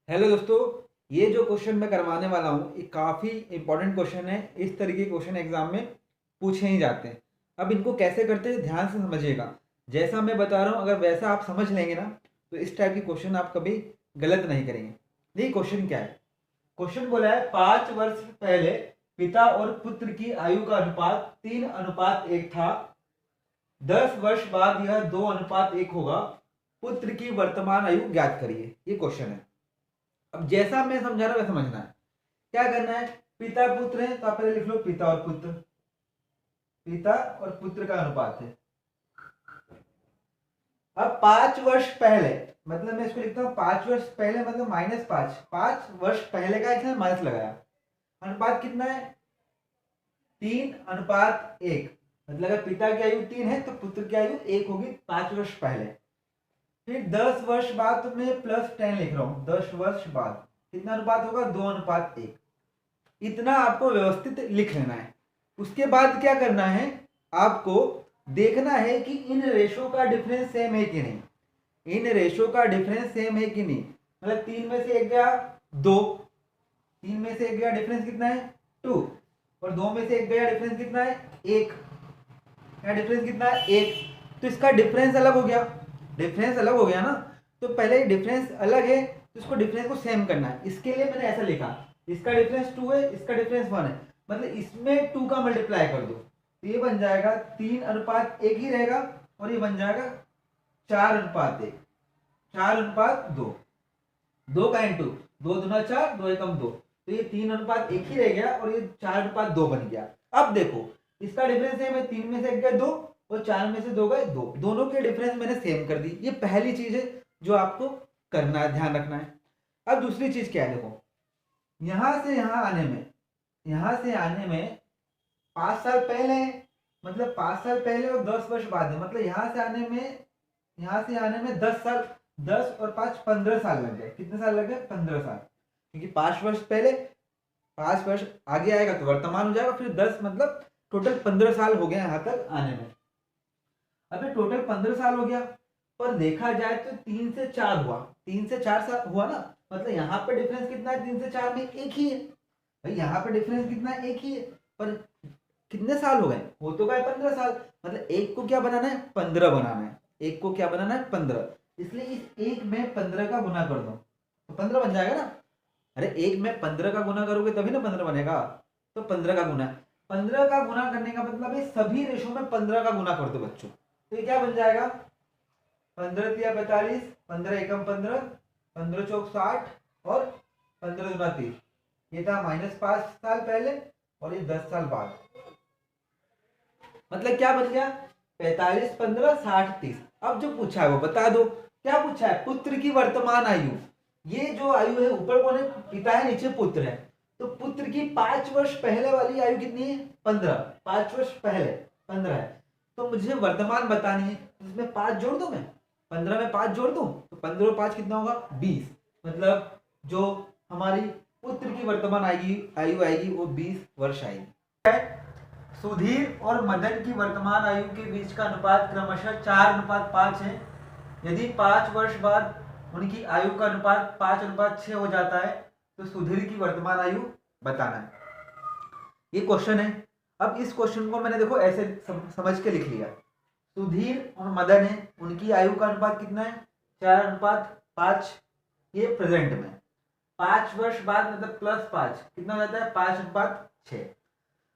Hello दोस्तों। ये जो क्वेश्चन मैं करवाने वाला हूँ ये काफ़ी इंपॉर्टेंट क्वेश्चन है। इस तरीके के क्वेश्चन एग्जाम में पूछे ही जाते हैं। अब इनको कैसे करते हैं ध्यान से समझिएगा। जैसा मैं बता रहा हूँ अगर वैसा आप समझ लेंगे ना तो इस टाइप के क्वेश्चन आप कभी गलत नहीं करेंगे। देखिए क्वेश्चन क्या है। क्वेश्चन बोला है 5 वर्ष पहले पिता और पुत्र की आयु का अनुपात 3:1 था। 10 वर्ष बाद यह 2:1 होगा। पुत्र की वर्तमान आयु ज्ञात करिए। ये क्वेश्चन है। अब जैसा मैं समझा रहा हूँ वैसा समझना है। क्या करना है, पिता पुत्र है तो आप पहले लिख लो पिता और पुत्र। पिता और पुत्र का अनुपात है। अब 5 वर्ष पहले मतलब मैं इसको लिखता हूँ 5 वर्ष पहले मतलब -5। 5 वर्ष पहले का इसने माइनस लगाया। अनुपात कितना है 3:1। मतलब अगर पिता की आयु 3 है तो पुत्र की आयु 1 होगी 5 वर्ष पहले। फिर 10 वर्ष बाद तो मैं +10 लिख रहा हूँ। 10 वर्ष बाद कितना अनुपात होगा 2:1। इतना आपको व्यवस्थित लिख लेना है। उसके बाद क्या करना है, आपको देखना है कि इन रेशो का डिफरेंस सेम है कि नहीं। इन रेशो का डिफरेंस सेम है कि नहीं। मतलब 3 में से 1 गया 2, 3 में से 1 गया डिफरेंस कितना है 2, और 2 में से 1 गया डिफरेंस कितना है 1। क्या डिफरेंस कितना है 1। तो इसका डिफरेंस अलग हो गया। डिफरेंस अलग हो गया ना, तो पहले डिफरेंस अलग है तो इसको डिफरेंस को सेम करना है। इसके लिए मैंने ऐसा लिखा, इसका डिफरेंस 2 है इसका डिफरेंस 1 है, मतलब इसमें 2 का मल्टीप्लाई कर दो तो ये बन जाएगा 3:1 ही रहेगा। और ये बन जाएगा 4:1। 4:2। 2 का इंटू 2 दूना 4, 2 एकम 2, तो ये 3:1 ही रह गया और ये 4:2 बन गया। अब देखो इसका डिफरेंस है, मैं 3 में से 1 गए 2 और 4 में से 2 गए 2, दोनों के डिफरेंस मैंने सेम कर दी। ये पहली चीज है जो आपको करना है, ध्यान रखना है। अब दूसरी चीज क्या है, देखो यहां से यहां आने में, यहां से आने में 5 साल पहले है, मतलब 5 साल पहले और 10 वर्ष बाद है, मतलब यहां से आने में, यहां से आने में 10 साल। 10 और 5 15 साल लग गए। कितने साल लग गए 15 साल, क्योंकि 5 वर्ष पहले 5 वर्ष आगे आएगा तो वर्तमान हो जाएगा, फिर 10 मतलब टोटल 15 साल हो गए यहाँ तक आने में। अबे टोटल 15 साल हो गया, पर देखा जाए तो 3 से 4 हुआ। 3 से 4 साल हुआ ना, मतलब यहाँ पे डिफरेंस कितना है 3 से 4 में एक ही है। भाई यहाँ पे डिफरेंस कितना है एक ही है, पर कितने साल हो गए, हो तो गए 15 साल। मतलब एक को क्या बनाना है 15 बनाना है। एक को क्या बनाना है 15, इसलिए इस एक में 15 का गुना कर दो तो 15 बन जाएगा ना। अरे एक में 15 का गुना करोगे तभी ना 15 बनेगा। तो 15 का गुना, 15 का गुना करने का मतलब है सभी रेशो में 15 का गुना कर दो बच्चों। तो ये क्या बन जाएगा 15 तिया 45, 15 एकम 15, 15 चौक 60 और 15 दूना 30। ये था -5 साल पहले और ये 10 साल बाद। मतलब क्या बन गया 45 15 60 30। अब जो पूछा है वो बता दो। क्या पूछा है, पुत्र की वर्तमान आयु। ये जो आयु है ऊपर कौन है पिता है, नीचे पुत्र है। तो पुत्र की 5 वर्ष पहले वाली आयु कितनी है 15। 5 वर्ष पहले 15 है, तो मुझे वर्तमान बतानी है, तो इसमें 5 जोड़ दो। मैं 15 में 5 जोड़ दूं तो 15 और 5 कितना होगा 20। मतलब जो हमारी पुत्र की वर्तमान आयु आयु आएगी वो 20 वर्ष आएगी। सुधीर और मदन की वर्तमान आयु के बीच का अनुपात क्रमशः 4:5 है। यदि 5 वर्ष बाद उनकी आयु का अनुपात 5:6 हो जाता है तो सुधीर की वर्तमान आयु बताना है। ये क्वेश्चन है। अब इस क्वेश्चन को मैंने देखो ऐसे समझ के लिख लिया। सुधीर और मदन है, उनकी आयु का अनुपात कितना है 4:5। ये प्रेजेंट में 5 वर्ष बाद मतलब +5 कितना हो जाता है 5:6।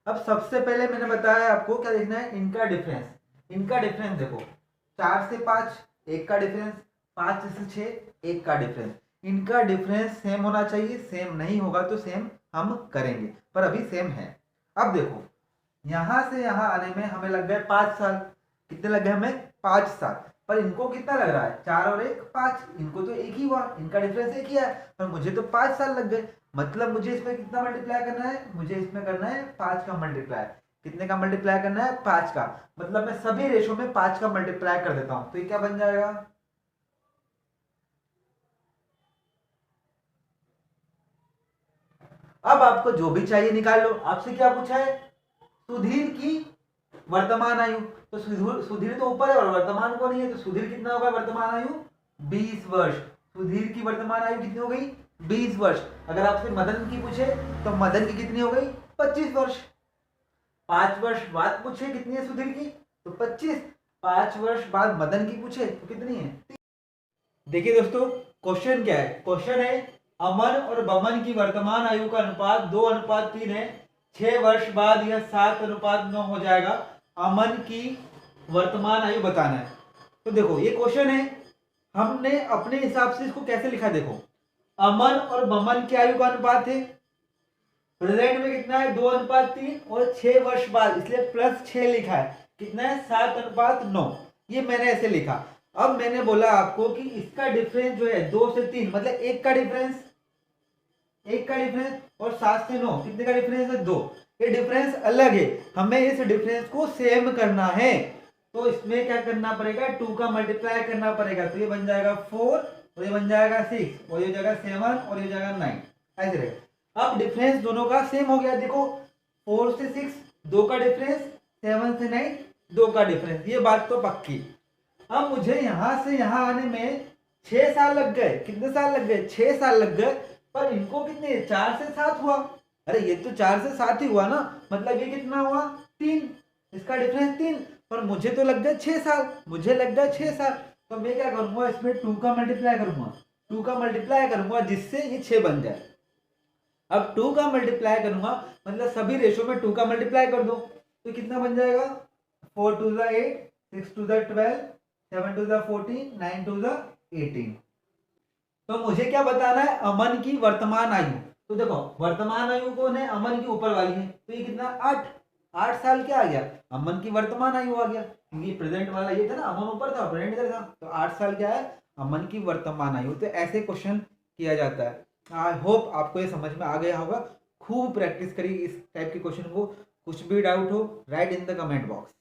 अब सबसे पहले मैंने बताया आपको क्या देखना है इनका डिफरेंस। इनका डिफरेंस देखो 4 से 5 1 का डिफरेंस, 5 से 6 1 का डिफरेंस। इनका डिफरेंस सेम होना चाहिए, सेम नहीं होगा तो सेम हम करेंगे, पर अभी सेम है। अब देखो यहां से यहां आने में हमें लग गए 5 साल। कितने लग गए हमें 5 साल, पर इनको कितना लग रहा है 4 और 1 5, इनको तो एक ही हुआ, इनका डिफरेंस एक ही है, पर मुझे तो 5 साल लग गए। मतलब मुझे इसमें कितना मल्टीप्लाई करना है, मुझे इसमें करना है 5 का मल्टीप्लाई। कितने का मल्टीप्लाई करना है 5 का, मतलब मैं सभी रेशो में 5 का मल्टीप्लाई कर देता हूं तो ये क्या बन जाएगा। अब आपको जो भी चाहिए निकाल लो। आपसे क्या पूछा है सुधीर की वर्तमान आयु, तो सुधीर तो ऊपर है और वर्तमान को नहीं है, तो सुधीर कितना होगा वर्तमान आयु 20 वर्ष। सुधीर की वर्तमान आयु कितनी हो गई 20 वर्ष। अगर आपसे मदन की पूछे तो मदन की कितनी हो गई 25 वर्ष। 5 वर्ष बाद पूछे कितनी है सुधीर की तो 25। 5 वर्ष बाद मदन की पूछे तो कितनी है। देखिए दोस्तों क्वेश्चन क्या है, क्वेश्चन है अमन और बमन की वर्तमान आयु का अनुपात 2:3 है। 6 वर्ष बाद यह 7:9 हो जाएगा। अमन की वर्तमान आयु बताना है। तो देखो ये क्वेश्चन है, हमने अपने हिसाब से इसको कैसे लिखा, देखो अमन और बमन की आयु का अनुपात है, प्रेजेंट में कितना है 2:3 और 6 वर्ष बाद इसलिए +6 लिखा है, कितना है 7:9। ये मैंने ऐसे लिखा। अब मैंने बोला आपको कि इसका डिफरेंस जो है 2 से 3 मतलब एक का डिफरेंस और 7 से 9 कितने का डिफरेंस है 2। ये डिफरेंस अलग है, हमें इस डिफरेंस को सेम करना है। तो इसमें क्या करना पड़ेगा 2 का मल्टीप्लाई करना पड़ेगा। तो ये बन जाएगा 4 और ये बन जाएगा 6 और ये जाएगा 7 और ये जाएगा 9 ऐसे रहेगा। अब डिफरेंस दोनों का सेम हो गया। देखो 4 से 6 2 का डिफरेंस, 7 से 9 2 का डिफरेंस, ये बात तो पक्की। अब मुझे यहां से यहां आने में 6 साल लग गए। कितने साल लग गए 6 साल लग गए। पर इनको कितने 4 से 7 हुआ। अरे ये तो 4 से 7 ही हुआ ना, मतलब ये कितना हुआ 3, इसका डिफरेंस 3। पर मुझे तो लग गए 6 साल, मुझे लग गए 6 साल। तो मैं क्या करूंगा इसमें 2 का मल्टीप्लाई करूंगा, 2 का मल्टीप्लाई करूंगा जिससे ये 6 बन जाए। अब 2 का मल्टीप्लाई करूंगा मतलब सभी रेशो में 2 का मल्टीप्लाई कर दो तो कितना बन जाएगा 4 2 8 6 2 12 7 2 14 9 2 18। तो मुझे क्या बताना है अमन की वर्तमान आयु। तो देखो वर्तमान आयु कौन है अमन की ऊपर वाली है, तो ये कितना 8 साल क्या आ गया अमन की वर्तमान आयु आ गया, क्योंकि प्रेजेंट वाला ये था ना अमन ऊपर था प्रेजेंट इधर था। तो 8 साल क्या है अमन की वर्तमान आयु। तो ऐसे क्वेश्चन किया जाता है। आई होप आपको ये समझ में आ गया होगा। खूब प्रैक्टिस करिए इस टाइप के क्वेश्चन को। कुछ भी डाउट हो right in the comment box.